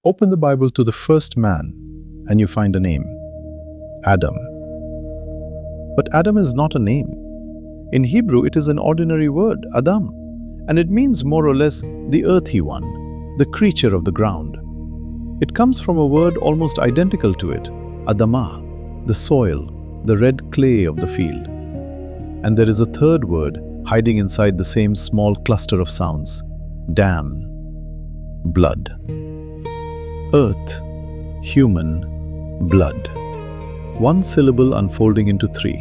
Open the Bible to the first man, and you find a name: Adam. But Adam is not a name. In Hebrew, it is an ordinary word, Adam, and it means more or less the earthy one, the creature of the ground. It comes from a word almost identical to it, Adamah, the soil, the red clay of the field. And there is a third word hiding inside the same small cluster of sounds: dam, blood. Earth, human, blood. One syllable unfolding into three.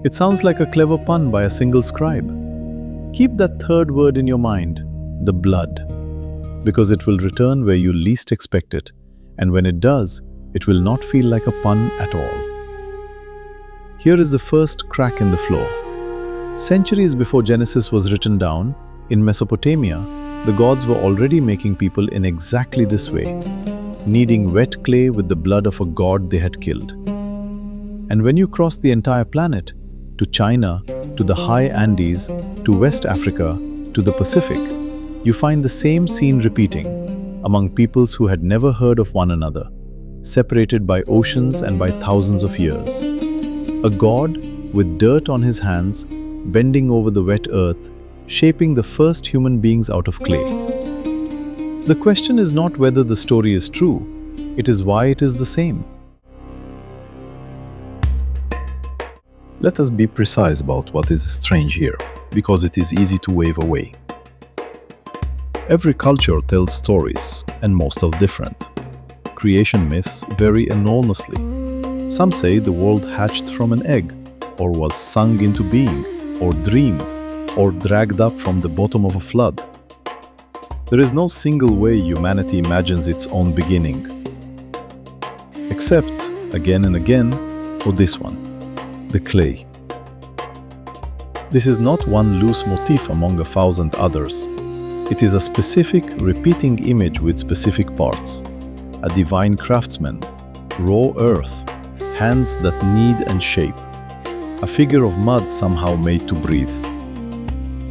It sounds like a clever pun by a single scribe. Keep that third word in your mind, the blood, because it will return where you least expect it, and when it does, it will not feel like a pun at all. Here is the first crack in the floor. Centuries before Genesis was written down, in Mesopotamia, the gods were already making people in exactly this way, kneading wet clay with the blood of a god they had killed. And when you cross the entire planet, to China, to the high Andes, to West Africa, to the Pacific, you find the same scene repeating among peoples who had never heard of one another, separated by oceans and by thousands of years. A god with dirt on his hands, bending over the wet earth, shaping the first human beings out of clay. The question is not whether the story is true, it is why it is the same. Let us be precise about what is strange here, because it is easy to wave away. Every culture tells stories, and most are different. Creation myths vary enormously. Some say the world hatched from an egg, or was sung into being, or dreamed, or dragged up from the bottom of a flood. There is no single way humanity imagines its own beginning. Except, again and again, for this one. The clay. This is not one loose motif among 1,000 others. It is a specific, repeating image with specific parts. A divine craftsman, raw earth, hands that knead and shape. A figure of mud somehow made to breathe.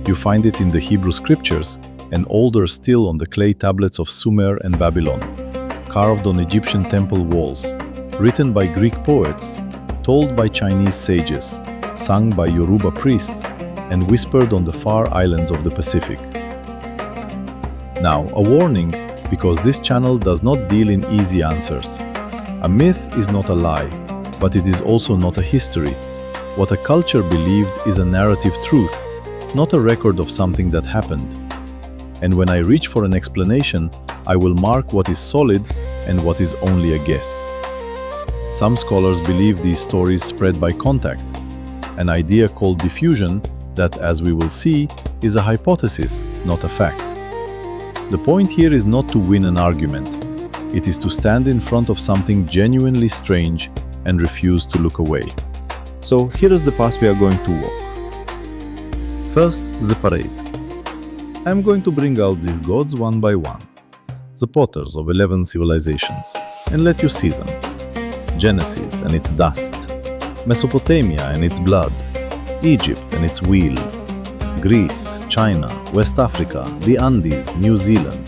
You find it in the Hebrew scriptures, and older still on the clay tablets of Sumer and Babylon, carved on Egyptian temple walls, written by Greek poets, told by Chinese sages, sung by Yoruba priests, and whispered on the far islands of the Pacific. Now, a warning, because this channel does not deal in easy answers. A myth is not a lie, but it is also not a history. What a culture believed is a narrative truth, not a record of something that happened. And when I reach for an explanation, I will mark what is solid and what is only a guess. Some scholars believe these stories spread by contact, an idea called diffusion that, as we will see, is a hypothesis, not a fact. The point here is not to win an argument. It is to stand in front of something genuinely strange and refuse to look away. So here is the path we are going to walk. First, the parade. I am going to bring out these gods one by one, the potters of 11 civilizations, and let you see them. Genesis and its dust, Mesopotamia and its blood, Egypt and its wheel, Greece, China, West Africa, the Andes, New Zealand,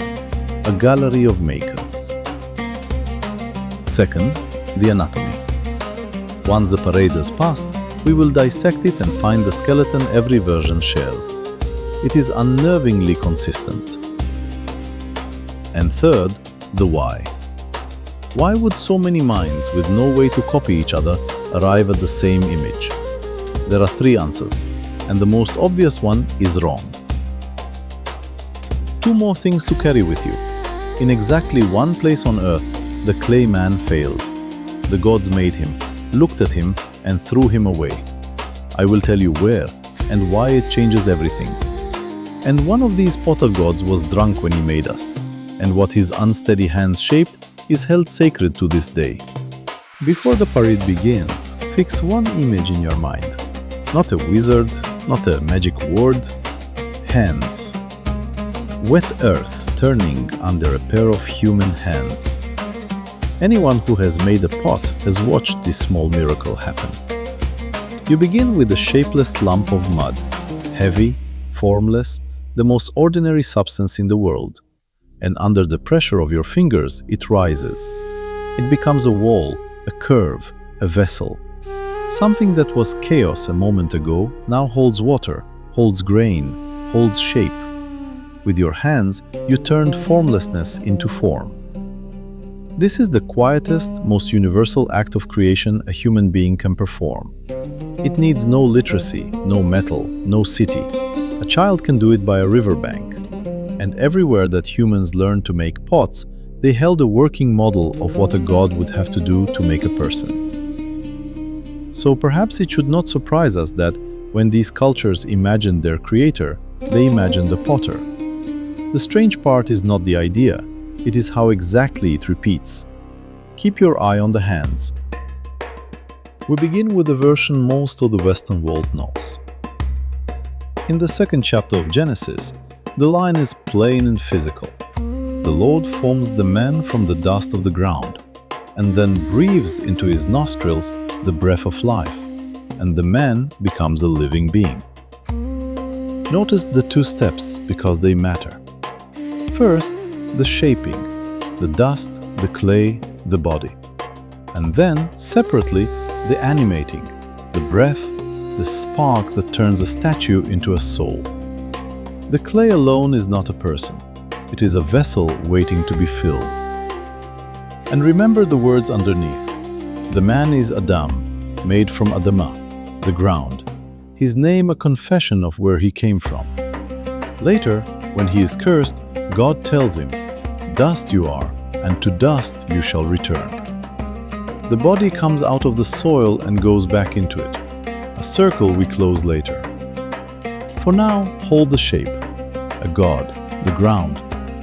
a gallery of makers. Second, the anatomy. Once the parade has passed, we will dissect it and find the skeleton every version shares. It is unnervingly consistent. And third, the why. Why would so many minds with no way to copy each other arrive at the same image? There are three answers, and the most obvious one is wrong. Two more things to carry with you. In exactly one place on earth, the clay man failed. The gods made him, looked at him, and threw him away. I will tell you where and why it changes everything. And one of these potter gods was drunk when he made us, and what his unsteady hands shaped is held sacred to this day. Before the parade begins, fix one image in your mind. Not a wizard, not a magic word. Hands. Wet earth turning under a pair of human hands. Anyone who has made a pot has watched this small miracle happen. You begin with a shapeless lump of mud, heavy, formless, the most ordinary substance in the world. and under the pressure of your fingers, it rises. It becomes a wall, a curve, a vessel. Something that was chaos a moment ago now holds water, holds grain, holds shape. With your hands, you turned formlessness into form. This is the quietest, most universal act of creation a human being can perform. It needs no literacy, no metal, no city. A child can do it by a riverbank. And everywhere that humans learned to make pots, they held a working model of what a god would have to do to make a person. So perhaps it should not surprise us that when these cultures imagined their creator, they imagined a potter. The strange part is not the idea, it is how exactly it repeats. Keep your eye on the hands. We begin with the version most of the Western world knows. In the second chapter of Genesis, the line is plain and physical. The Lord forms the man from the dust of the ground, and then breathes into his nostrils the breath of life, and the man becomes a living being. Notice the two steps because they matter. First, the shaping, the dust, the clay, the body. And then, separately, the animating, the breath, the spark that turns a statue into a soul. The clay alone is not a person. It is a vessel waiting to be filled. And remember the words underneath. The man is Adam, made from Adamah, the ground. His name a confession of where he came from. Later, when he is cursed, God tells him, "Dust you are, and to dust you shall return." The body comes out of the soil and goes back into it. A circle we close later. For now, hold the shape. A god, the ground,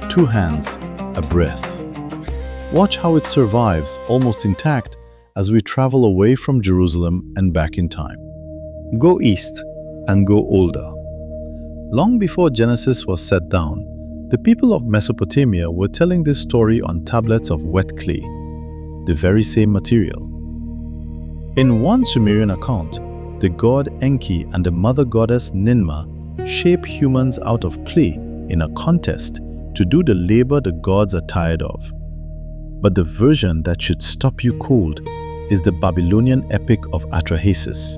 two hands, a breath. Watch how it survives, almost intact, as we travel away from Jerusalem and back in time. Go east and go older. Long before Genesis was set down, the people of Mesopotamia were telling this story on tablets of wet clay, the very same material. In one Sumerian account, the god Enki and the mother goddess Ninmah shape humans out of clay in a contest to do the labor the gods are tired of. But the version that should stop you cold is the Babylonian epic of Atrahasis.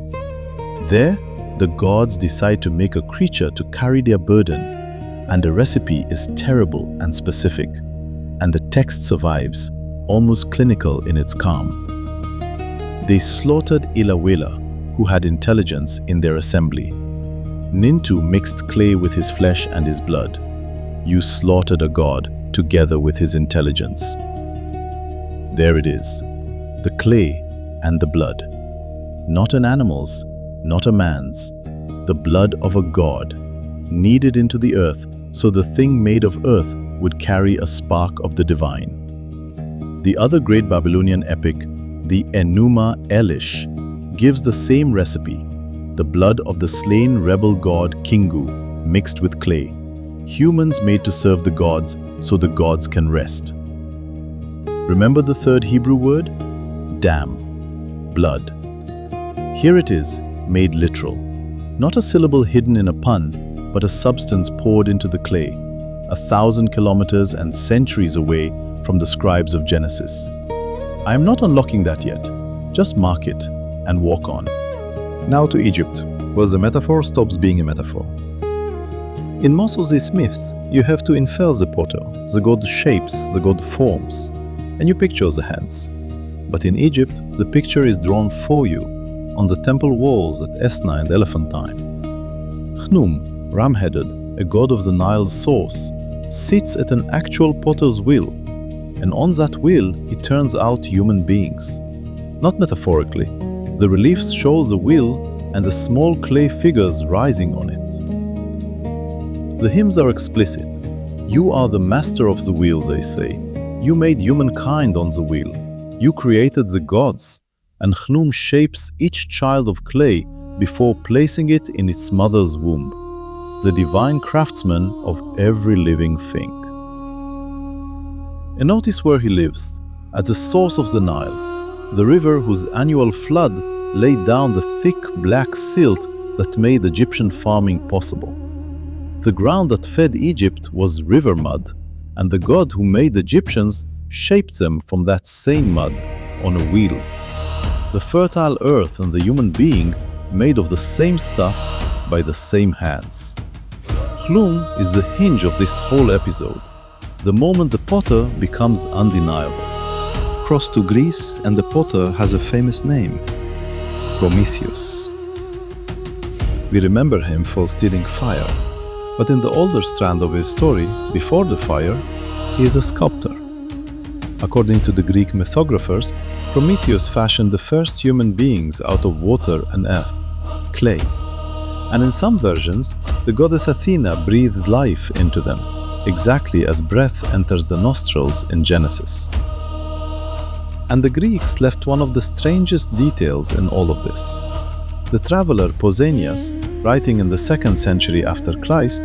There, the gods decide to make a creature to carry their burden, and the recipe is terrible and specific, and the text survives, almost clinical in its calm. They slaughtered Ilawela, who had intelligence in their assembly. Nintu mixed clay with his flesh and his blood. You slaughtered a god together with his intelligence. There it is, the clay and the blood. Not an animal's, not a man's, the blood of a god, kneaded into the earth so the thing made of earth would carry a spark of the divine. The other great Babylonian epic, the Enuma Elish, gives the same recipe, the blood of the slain rebel god Kingu mixed with clay, humans made to serve the gods so the gods can rest. Remember the third Hebrew word? Dam, blood. Here it is, made literal. Not a syllable hidden in a pun, but a substance poured into the clay, 1,000 kilometers and centuries away from the scribes of Genesis. I am not unlocking that yet. Just mark it and walk on. Now to Egypt, where the metaphor stops being a metaphor. In most of these myths, you have to infer the potter, the god shapes, the god forms, and you picture the hands. But in Egypt, the picture is drawn for you on the temple walls at Esna and Elephantine. Khnum, ram-headed, a god of the Nile's source, sits at an actual potter's wheel, and on that wheel he turns out human beings. Not metaphorically, the reliefs show the wheel and the small clay figures rising on it. The hymns are explicit. You are the master of the wheel, they say. You made humankind on the wheel. You created the gods, and Khnum shapes each child of clay before placing it in its mother's womb, the divine craftsman of every living thing. And notice where he lives, at the source of the Nile, the river whose annual flood laid down the thick black silt that made Egyptian farming possible. The ground that fed Egypt was river mud, and the god who made the Egyptians shaped them from that same mud on a wheel. The fertile earth and the human being made of the same stuff by the same hands. Khnum is the hinge of this whole episode, the moment the potter becomes undeniable. Cross to Greece and the potter has a famous name, Prometheus. We remember him for stealing fire, but in the older strand of his story, before the fire, he is a sculptor. According to the Greek mythographers, Prometheus fashioned the first human beings out of water and earth, clay. And in some versions, the goddess Athena breathed life into them, exactly as breath enters the nostrils in Genesis. And the Greeks left one of the strangest details in all of this. The traveler Pausanias, writing in the 2nd century after Christ,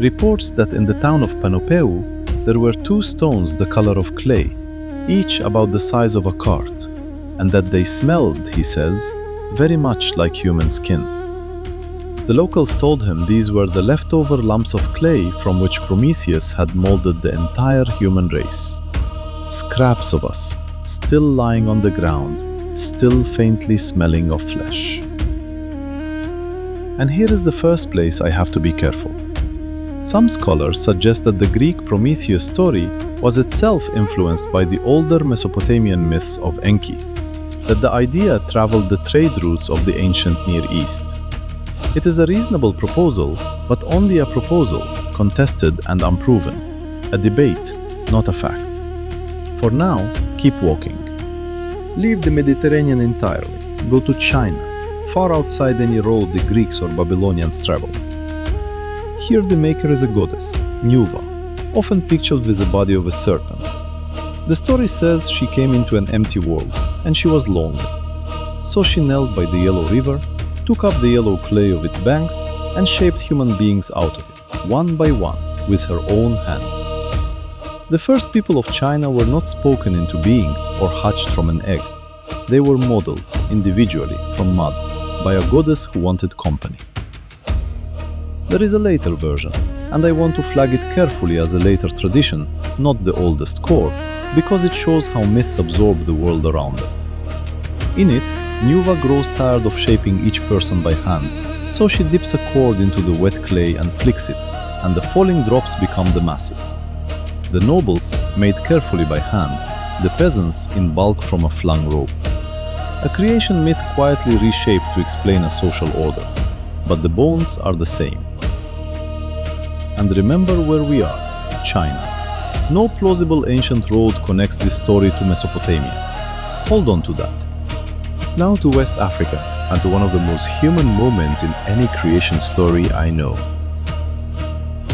reports that in the town of Panopeus there were 2 stones the color of clay, each about the size of a cart, and that they smelled, he says, very much like human skin. The locals told him these were the leftover lumps of clay from which Prometheus had molded the entire human race. Scraps of us, still lying on the ground, still faintly smelling of flesh. And here is the first place I have to be careful. Some scholars suggest that the Greek Prometheus story was itself influenced by the older Mesopotamian myths of Enki, that the idea traveled the trade routes of the ancient Near East. It is a reasonable proposal, but only a proposal, contested and unproven, a debate, not a fact. For now, keep walking. Leave the Mediterranean entirely. Go to China, far outside any road the Greeks or Babylonians traveled. Here the maker is a goddess, Nüwa, often pictured with the body of a serpent. The story says she came into an empty world, and she was lonely. So she knelt by the yellow river, took up the yellow clay of its banks, and shaped human beings out of it, one by one, with her own hands. The first people of China were not spoken into being or hatched from an egg. They were modeled, individually, from mud, by a goddess who wanted company. There is a later version, and I want to flag it carefully as a later tradition, not the oldest core, because it shows how myths absorb the world around them. In it, Nüwa grows tired of shaping each person by hand, so she dips a cord into the wet clay and flicks it, and the falling drops become the masses. The nobles made carefully by hand, the peasants in bulk from a flung rope. A creation myth quietly reshaped to explain a social order, but the bones are the same. And remember where we are, China. No plausible ancient road connects this story to Mesopotamia. Hold on to that. Now to West Africa, and to one of the most human moments in any creation story I know.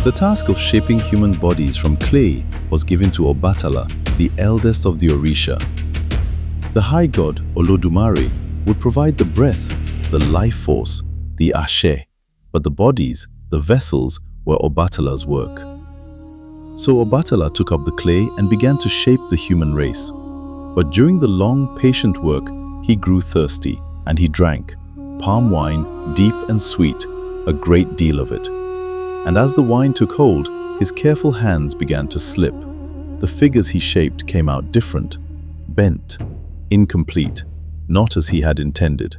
The task of shaping human bodies from clay was given to Obatala, the eldest of the Orisha. The high god, Olodumare, would provide the breath, the life force, the ashe, but the bodies, the vessels, were Obatala's work. So Obatala took up the clay and began to shape the human race. But during the long, patient work, he grew thirsty, and he drank palm wine, deep and sweet, a great deal of it. And as the wine took hold, his careful hands began to slip. The figures he shaped came out different, bent, incomplete, not as he had intended.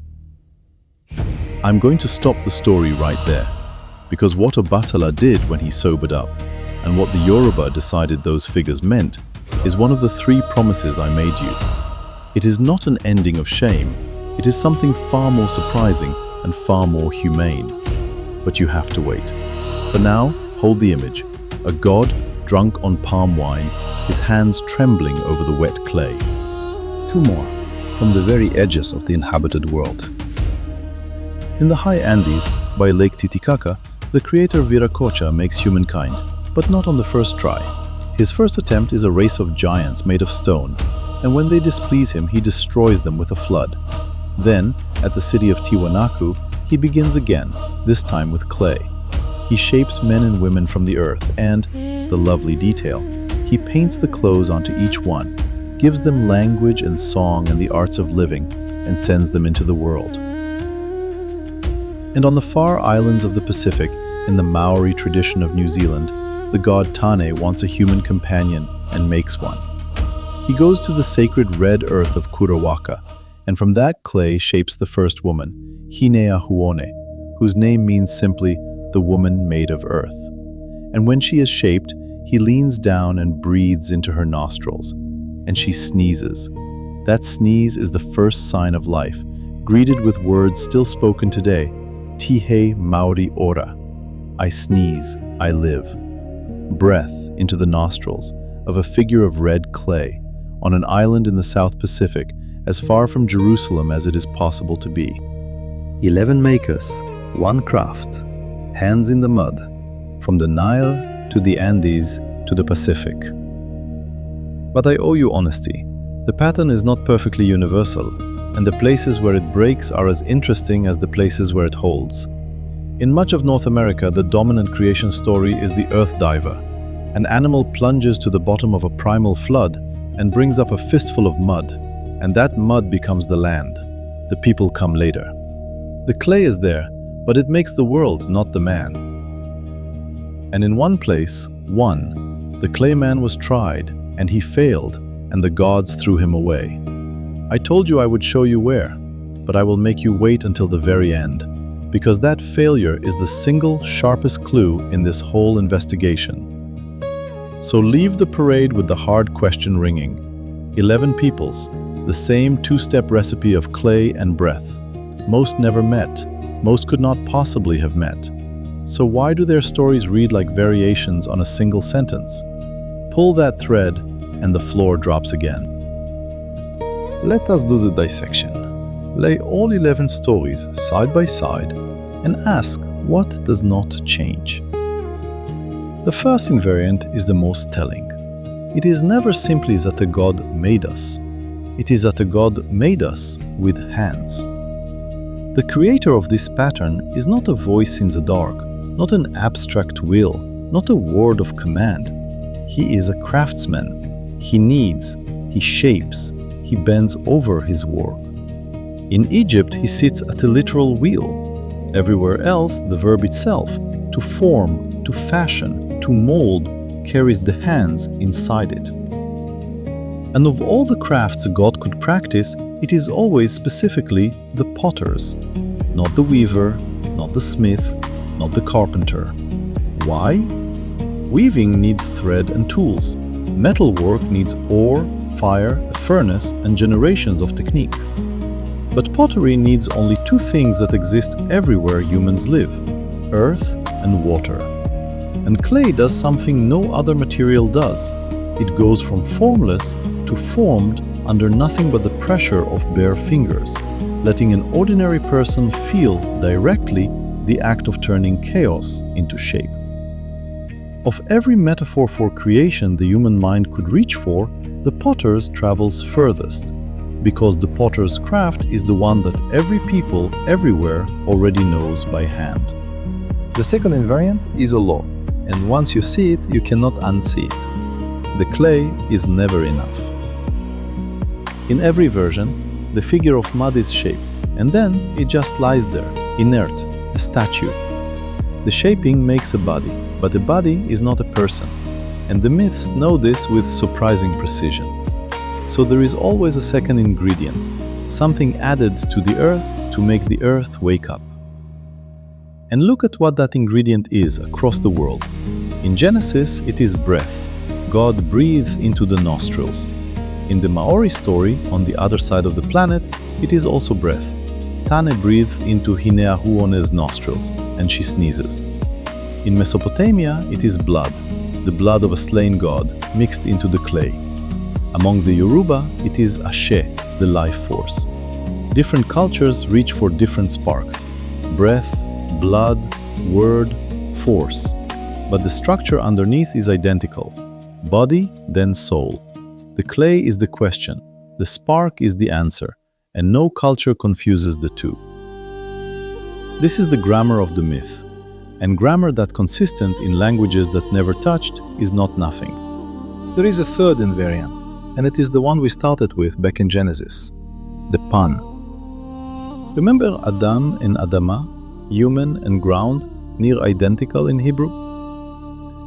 I'm going to stop the story right there, because what Obatala did when he sobered up, and what the Yoruba decided those figures meant, is one of the 3 promises I made you. It is not an ending of shame, it is something far more surprising and far more humane. But you have to wait. For now, hold the image, a god drunk on palm wine, his hands trembling over the wet clay. 2 more, from the very edges of the inhabited world. In the high Andes, by Lake Titicaca, the creator Viracocha makes humankind, but not on the first try. His first attempt is a race of giants made of stone, and when they displease him, he destroys them with a flood. Then, at the city of Tiwanaku, he begins again, this time with clay. He shapes men and women from the earth and, the lovely detail, he paints the clothes onto each one, gives them language and song and the arts of living, and sends them into the world. And on the far islands of the Pacific, in the Maori tradition of New Zealand, the god Tāne wants a human companion and makes one. He goes to the sacred red earth of Viracocha, and from that clay shapes the first woman, Nüwa, whose name means simply the woman made of earth. And when she is shaped, he leans down and breathes into her nostrils, and she sneezes. That sneeze is the first sign of life, greeted with words still spoken today, Tihe Mauri Ora. I sneeze, I live. Breath into the nostrils of a figure of red clay on an island in the South Pacific, as far from Jerusalem as it is possible to be. 11 makers, one craft, hands in the mud, from the Nile to the Andes to the Pacific. But I owe you honesty. The pattern is not perfectly universal, and the places where it breaks are as interesting as the places where it holds. In much of North America, the dominant creation story is the earth diver. An animal plunges to the bottom of a primal flood and brings up a fistful of mud, and that mud becomes the land. The people come later. The clay is there, but it makes the world, not the man. And in one place, the clay man was tried, and he failed, and the gods threw him away. I told you I would show you where, but I will make you wait until the very end, because that failure is the single sharpest clue in this whole investigation. So leave the parade with the hard question ringing. 11 peoples, the same two-step recipe of clay and breath. Most never met, most could not possibly have met. So why do their stories read like variations on a single sentence? Pull that thread, and the floor drops again. Let us do the dissection. Lay all 11 stories side by side and ask what does not change. The first invariant is the most telling. It is never simply that a god made us. It is that a god made us with hands. The creator of this pattern is not a voice in the dark, not an abstract will, not a word of command. He is a craftsman. He kneads, he shapes, he bends over his work. In Egypt, he sits at a literal wheel. Everywhere else, the verb itself, to form, to fashion, to mold, carries the hands inside it. And of all the crafts a god could practice, it is always specifically the potter's, not the weaver, not the smith, not the carpenter. Why? Weaving needs thread and tools. Metalwork needs ore, fire, a furnace, and generations of technique. But pottery needs only two things that exist everywhere humans live: earth and water. And clay does something no other material does. It goes from formless to formed under nothing but the pressure of bare fingers, letting an ordinary person feel directly the act of turning chaos into shape. Of every metaphor for creation the human mind could reach for, the potter's travels furthest, because the potter's craft is the one that every people everywhere already knows by hand. The second invariant is a law, and once you see it, you cannot unsee it. The clay is never enough. In every version, the figure of mud is shaped, and then it just lies there, inert, a statue. The shaping makes a body, but a body is not a person, and the myths know this with surprising precision. So there is always a second ingredient, something added to the earth to make the earth wake up. And look at what that ingredient is across the world. In Genesis, it is breath. God breathes into the nostrils. In the Maori story, on the other side of the planet, it is also breath. Tāne breathes into Hineahuone's nostrils, and she sneezes. In Mesopotamia, it is blood, the blood of a slain god, mixed into the clay. Among the Yoruba, it is Ashe, the life force. Different cultures reach for different sparks: breath, blood, word, force. But the structure underneath is identical: body, then soul. The clay is the question, the spark is the answer, and no culture confuses the two. This is the grammar of the myth, and grammar that consistent in languages that never touched is not nothing. There is a third invariant, and it is the one we started with back in Genesis, the pan. Remember Adam and Adamah, human and ground, near identical in Hebrew?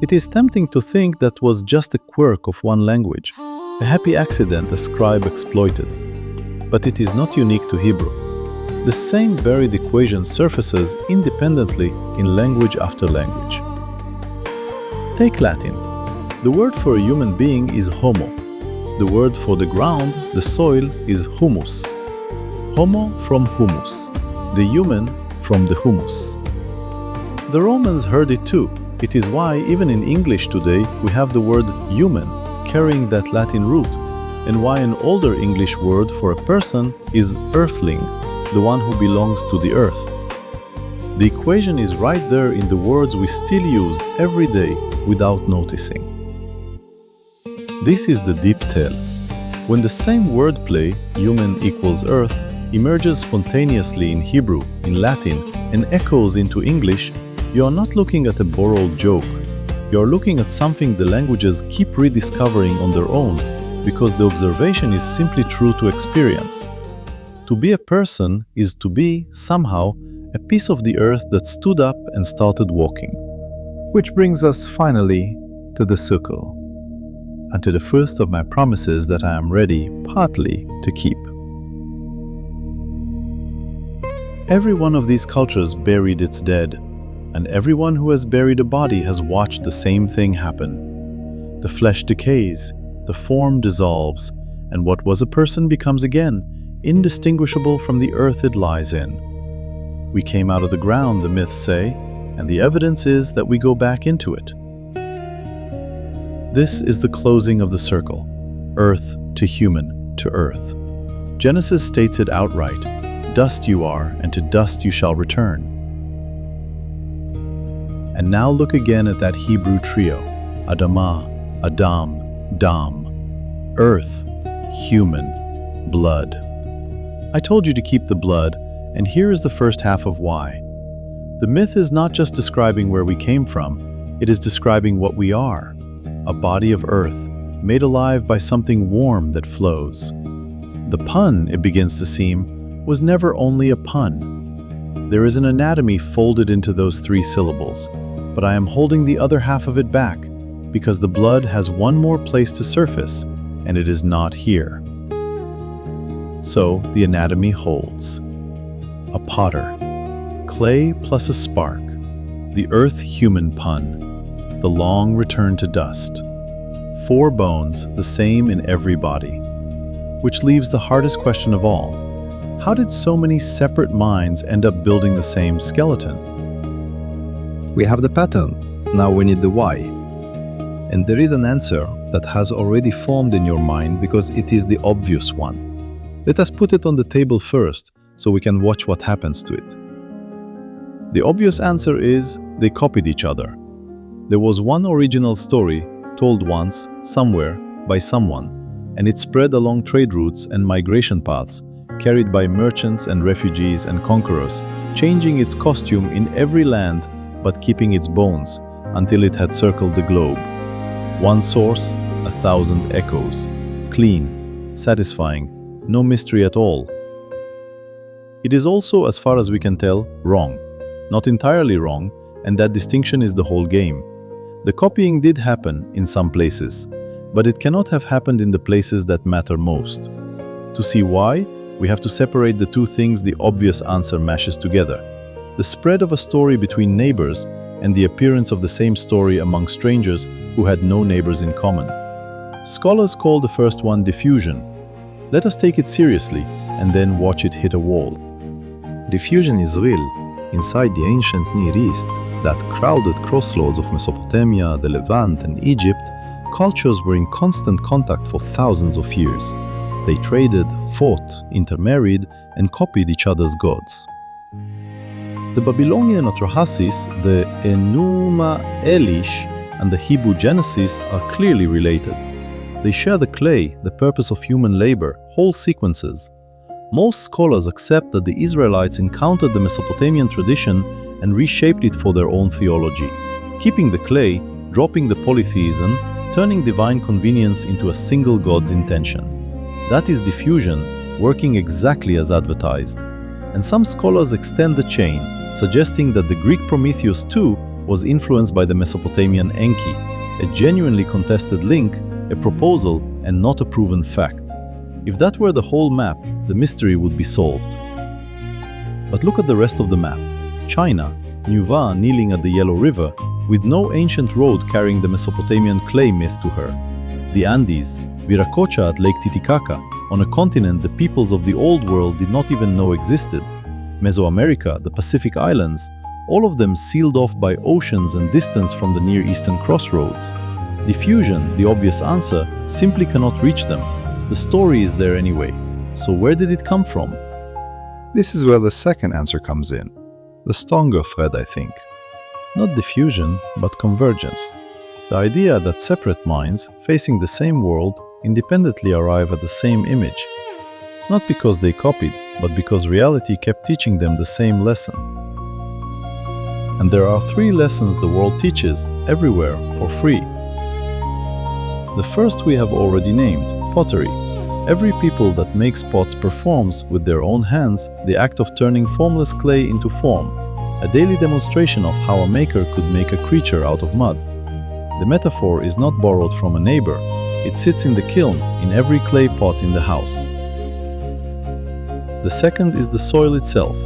It is tempting to think that was just a quirk of one language, a happy accident a scribe exploited. But it is not unique to Hebrew. The same buried equation surfaces independently in language after language. Take Latin. The word for a human being is homo. The word for the ground, the soil, is humus. Homo from humus, the human from the humus. The Romans heard it too. It is why, even in English today, we have the word human carrying that Latin root, and why an older English word for a person is earthling, the one who belongs to the earth. The equation is right there in the words we still use every day without noticing. This is the deep tale. When the same wordplay, human equals earth, emerges spontaneously in Hebrew, in Latin, and echoes into English, you are not looking at a borrowed joke. You are looking at something the languages keep rediscovering on their own, because the observation is simply true to experience. To be a person is to be, somehow, a piece of the earth that stood up and started walking. Which brings us finally to the sukkah, and to the first of my promises that I am ready, partly, to keep. Every one of these cultures buried its dead, and everyone who has buried a body has watched the same thing happen. The flesh decays, the form dissolves, and what was a person becomes again, indistinguishable from the earth it lies in. We came out of the ground, the myths say, and the evidence is that we go back into it. This is the closing of the circle, earth to human to earth. Genesis states it outright, dust you are, and to dust you shall return. And now look again at that Hebrew trio, Adamah, Adam, Dam, earth, human, blood. I told you to keep the blood, and here is the first half of why. The myth is not just describing where we came from, it is describing what we are, a body of earth, made alive by something warm that flows. The pun, it begins to seem, was never only a pun. There is an anatomy folded into those three syllables, but I am holding the other half of it back, because the blood has one more place to surface, and it is not here. So the anatomy holds. A potter, clay plus a spark, the earth-human pun, the long return to dust. 4 bones, the same in every body. Which leaves the hardest question of all. How did so many separate minds end up building the same skeleton? We have the pattern, now we need the why. And there is an answer that has already formed in your mind because it is the obvious one. Let us put it on the table first, so we can watch what happens to it. The obvious answer is they copied each other. There was one original story told once, somewhere, by someone, and it spread along trade routes and migration paths, carried by merchants and refugees and conquerors, changing its costume in every land but keeping its bones until it had circled the globe. One source, 1,000 echoes. Clean, satisfying, no mystery at all. It is also, as far as we can tell, wrong. Not entirely wrong, and that distinction is the whole game. The copying did happen in some places, but it cannot have happened in the places that matter most. To see why, we have to separate the two things the obvious answer mashes together. The spread of a story between neighbors and the appearance of the same story among strangers who had no neighbors in common. Scholars call the first one diffusion. Let us take it seriously and then watch it hit a wall. Diffusion is real, inside the ancient Near East, that crowded crossroads of Mesopotamia, the Levant, and Egypt. Cultures were in constant contact for thousands of years. They traded, fought, intermarried, and copied each other's gods. The Babylonian Atrahasis, the Enuma Elish, and the Hebrew Genesis are clearly related. They share the clay, the purpose of human labor, whole sequences. Most scholars accept that the Israelites encountered the Mesopotamian tradition and reshaped it for their own theology, keeping the clay, dropping the polytheism, turning divine convenience into a single God's intention. That is diffusion, working exactly as advertised. And some scholars extend the chain, suggesting that the Greek Prometheus too was influenced by the Mesopotamian Enki, a genuinely contested link, a proposal, and not a proven fact. If that were the whole map, the mystery would be solved. But look at the rest of the map. China, Nüwa kneeling at the Yellow River, with no ancient road carrying the Mesopotamian clay myth to her. The Andes, Viracocha at Lake Titicaca, on a continent the peoples of the Old World did not even know existed. Mesoamerica, the Pacific Islands, all of them sealed off by oceans and distance from the Near Eastern crossroads. Diffusion, the obvious answer, simply cannot reach them. The story is there anyway. So where did it come from? This is where the second answer comes in. The stronger thread, I think. Not diffusion, but convergence. The idea that separate minds, facing the same world, independently arrive at the same image. Not because they copied, but because reality kept teaching them the same lesson. And there are 3 lessons the world teaches, everywhere, for free. The first we have already named, pottery. Every people that makes pots performs, with their own hands, the act of turning formless clay into form, a daily demonstration of how a maker could make a creature out of mud. The metaphor is not borrowed from a neighbor, it sits in the kiln, in every clay pot in the house. The second is the soil itself.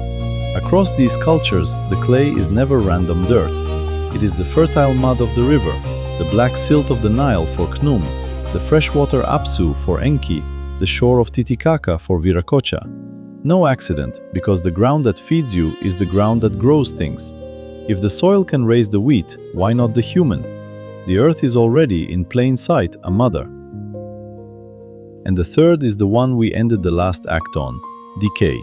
Across these cultures, the clay is never random dirt. It is the fertile mud of the river, the black silt of the Nile for Khnum, the freshwater Apsu for Enki, the shore of Titicaca for Viracocha. No accident, because the ground that feeds you is the ground that grows things. If the soil can raise the wheat, why not the human? The earth is already, in plain sight, a mother. And the third is the one we ended the last act on, decay.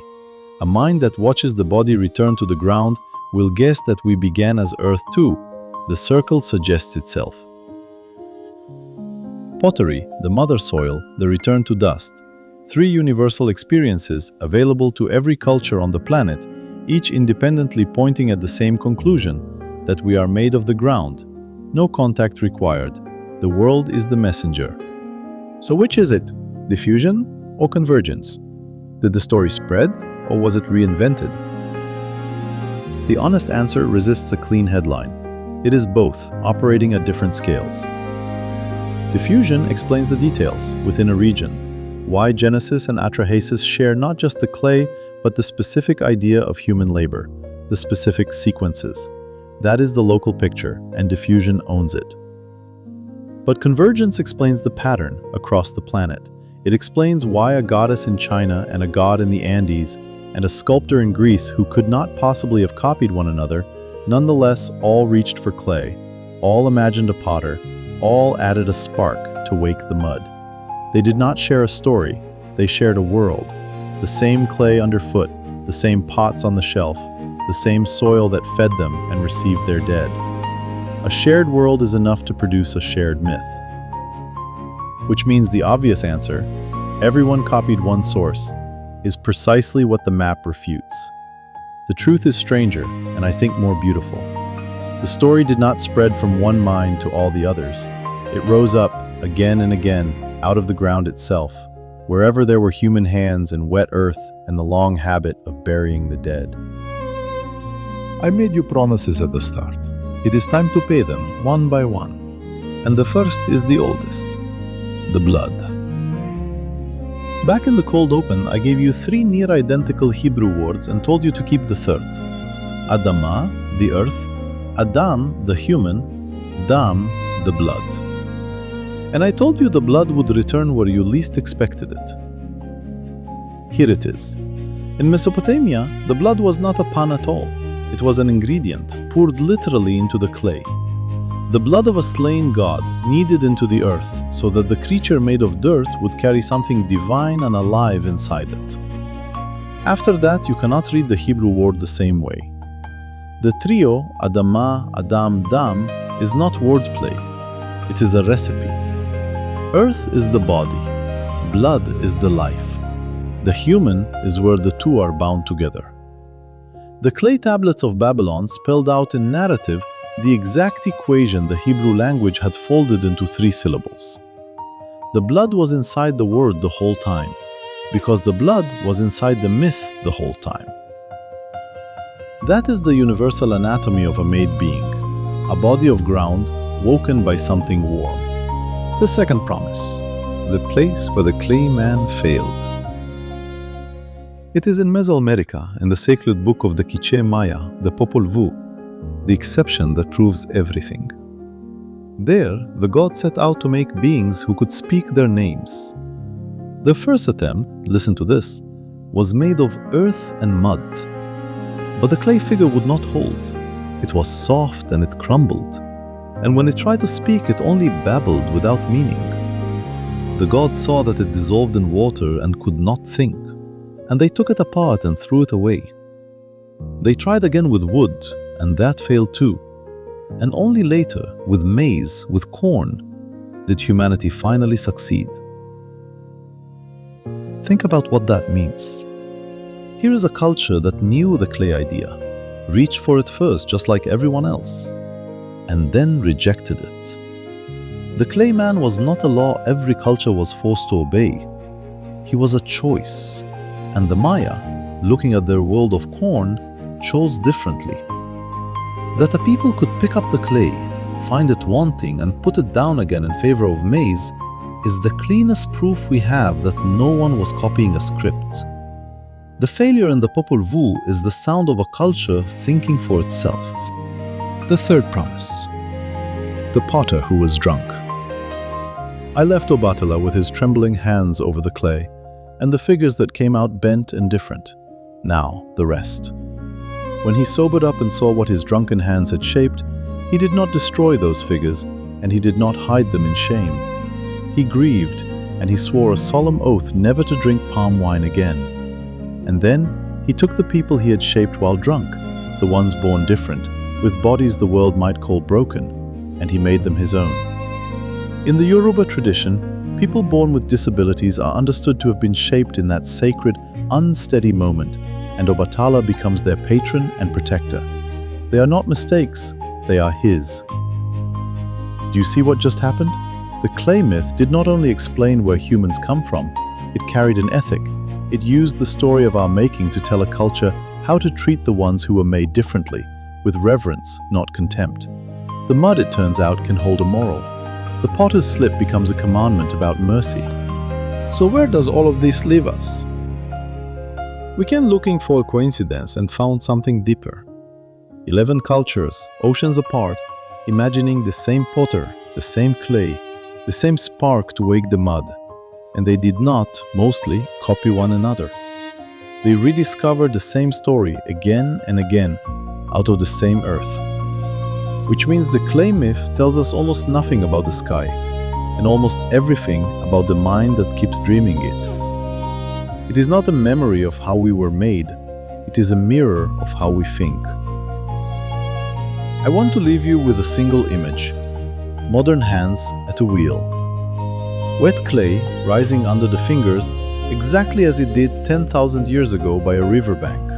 A mind that watches the body return to the ground will guess that we began as earth too. The circle suggests itself. Pottery, the mother soil, the return to dust. 3 universal experiences available to every culture on the planet, each independently pointing at the same conclusion, that we are made of the ground. No contact required. The world is the messenger. So which is it? Diffusion or convergence? Did the story spread or was it reinvented? The honest answer resists a clean headline. It is both, operating at different scales. Diffusion explains the details within a region. Why Genesis and Atrahasis share not just the clay, but the specific idea of human labor, the specific sequences. That is the local picture, and diffusion owns it. But convergence explains the pattern across the planet. It explains why a goddess in China and a god in the Andes and a sculptor in Greece who could not possibly have copied one another, nonetheless all reached for clay, all imagined a potter, all added a spark to wake the mud. They did not share a story, they shared a world. The same clay underfoot, the same pots on the shelf, the same soil that fed them and received their dead. A shared world is enough to produce a shared myth. Which means the obvious answer, everyone copied one source, is precisely what the map refutes. The truth is stranger, and I think more beautiful. The story did not spread from one mind to all the others. It rose up, again and again, out of the ground itself, wherever there were human hands and wet earth and the long habit of burying the dead. I made you promises at the start. It is time to pay them one by one. And the first is the oldest, the blood. Back in the cold open, I gave you 3 near-identical Hebrew words and told you to keep the third. Adamah, the earth, Adam, the human, Dam, the blood. And I told you the blood would return where you least expected it. Here it is. In Mesopotamia, the blood was not a pan at all. It was an ingredient, poured literally into the clay. The blood of a slain god, kneaded into the earth, so that the creature made of dirt would carry something divine and alive inside it. After that, you cannot read the Hebrew word the same way. The trio, Adamah, Adam, Dam, is not wordplay. It is a recipe. Earth is the body. Blood is the life. The human is where the two are bound together. The clay tablets of Babylon spelled out in narrative the exact equation the Hebrew language had folded into 3 syllables. The blood was inside the word the whole time, because the blood was inside the myth the whole time. That is the universal anatomy of a made being. a body of ground woken by something warm. The second promise, the place where the clay man failed. It is in Mesoamerica, in the sacred book of the Quiché Maya, the Popol Vuh, the exception that proves everything. There, the gods set out to make beings who could speak their names. The first attempt, listen to this, was made of earth and mud. But the clay figure would not hold. It was soft and it crumbled. And when it tried to speak, it only babbled without meaning. The gods saw that it dissolved in water and could not think, and they took it apart and threw it away. They tried again with wood, and that failed too. And only later, with maize, with corn, did humanity finally succeed. Think about what that means. Here is a culture that knew the clay idea, reached for it first just like everyone else, and then rejected it. The clay man was not a law every culture was forced to obey. He was a choice, and the Maya, looking at their world of corn, chose differently. That a people could pick up the clay, find it wanting, and put it down again in favor of maize is the cleanest proof we have that no one was copying a script. The failure in the Popol Vuh is the sound of a culture thinking for itself. The third promise, the potter who was drunk. I left Obatala with his trembling hands over the clay, and the figures that came out bent and different. Now, the rest. When he sobered up and saw what his drunken hands had shaped, he did not destroy those figures, and he did not hide them in shame. He grieved, and he swore a solemn oath never to drink palm wine again. And then he took the people he had shaped while drunk, the ones born different, with bodies the world might call broken, and he made them his own. In the Yoruba tradition, people born with disabilities are understood to have been shaped in that sacred, unsteady moment, and Obatala becomes their patron and protector. They are not mistakes, they are his. Do you see what just happened? The clay myth did not only explain where humans come from, it carried an ethic. It used the story of our making to tell a culture how to treat the ones who were made differently, with reverence, not contempt. The mud, it turns out, can hold a moral. The potter's slip becomes a commandment about mercy. So where does all of this leave us? We came looking for a coincidence and found something deeper. 11 cultures, oceans apart, imagining the same potter, the same clay, the same spark to wake the mud. And they did not, mostly, copy one another. They rediscovered the same story again and again, out of the same earth. Which means the clay myth tells us almost nothing about the sky, and almost everything about the mind that keeps dreaming it. It is not a memory of how we were made, it is a mirror of how we think. I want to leave you with a single image: modern hands at a wheel. Wet clay rising under the fingers exactly as it did 10,000 years ago by a riverbank.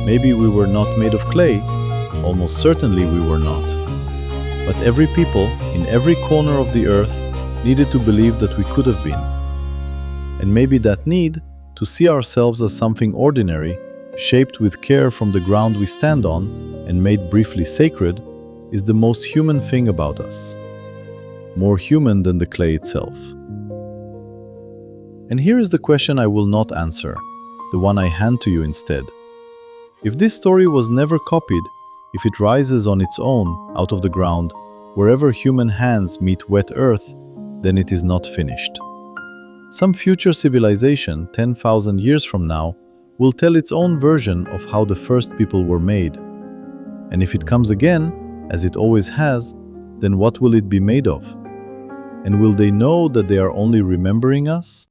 Maybe we were not made of clay, almost certainly we were not. But every people in every corner of the earth needed to believe that we could have been. And maybe that need to see ourselves as something ordinary, shaped with care from the ground we stand on and made briefly sacred, is the most human thing about us. More human than the clay itself. And here is the question I will not answer, the one I hand to you instead. If this story was never copied, if it rises on its own out of the ground, wherever human hands meet wet earth, then it is not finished. Some future civilization, 10,000 years from now, will tell its own version of how the first people were made. And if it comes again, as it always has, then what will it be made of? And will they know that they are only remembering us?